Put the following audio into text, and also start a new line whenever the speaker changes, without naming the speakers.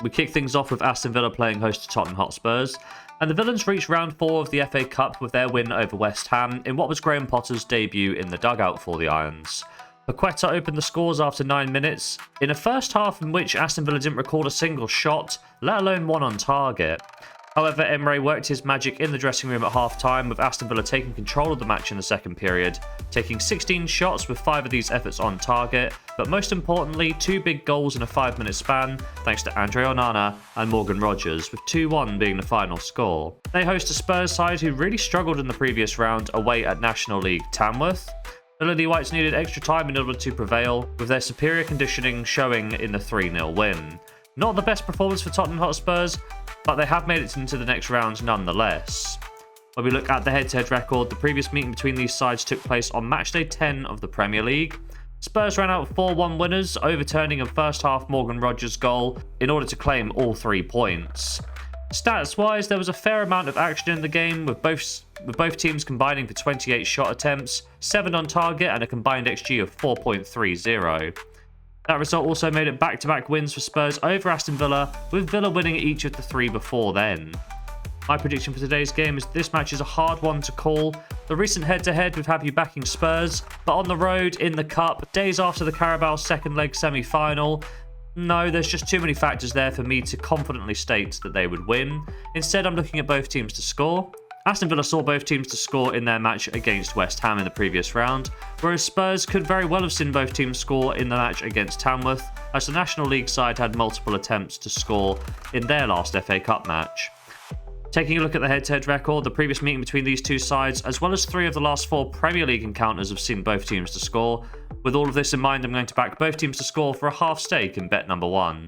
We kick things off with Aston Villa playing host to Tottenham Hotspurs, and the Villains reached round 4 of the FA Cup with their win over West Ham in what was Graham Potter's debut in the dugout for the Irons. Paqueta opened the scores after 9 minutes, in a first half in which Aston Villa didn't record a single shot, let alone one on target. However, Emre worked his magic in the dressing room at half-time, with Aston Villa taking control of the match in the second period, taking 16 shots with 5 of these efforts on target, but most importantly, 2 big goals in a 5-minute span, thanks to Andre Onana and Morgan Rogers, with 2-1 being the final score. They host a Spurs side who really struggled in the previous round away at National League Tamworth. The Lily Whites needed extra time in order to prevail, with their superior conditioning showing in the 3-0 win. Not the best performance for Tottenham Hotspurs, but they have made it into the next round nonetheless. When we look at the head-to-head record, the previous meeting between these sides took place on matchday 10 of the Premier League. Spurs ran out 4-1 winners, overturning a first-half Morgan Rogers goal in order to claim all 3 points. Stats-wise, there was a fair amount of action in the game, with both teams combining for 28 shot attempts, 7 on target, and a combined XG of 4.30. That result also made it back-to-back wins for Spurs over Aston Villa, with Villa winning each of the 3 before then. My prediction for today's game is this match is a hard one to call. The recent head-to-head would have you backing Spurs, but on the road, in the Cup, days after the Carabao second leg semi-final, no, there's just too many factors there for me to confidently state that they would win. Instead, I'm looking at both teams to score. Aston Villa saw both teams to score in their match against West Ham in the previous round, whereas Spurs could very well have seen both teams score in the match against Tamworth, as the National League side had multiple attempts to score in their last FA Cup match. Taking a look at the head-to-head record, the previous meeting between these two sides, as well as 3 of the last 4 Premier League encounters have seen both teams to score. With all of this in mind, I'm going to back both teams to score for a half stake in bet number 1.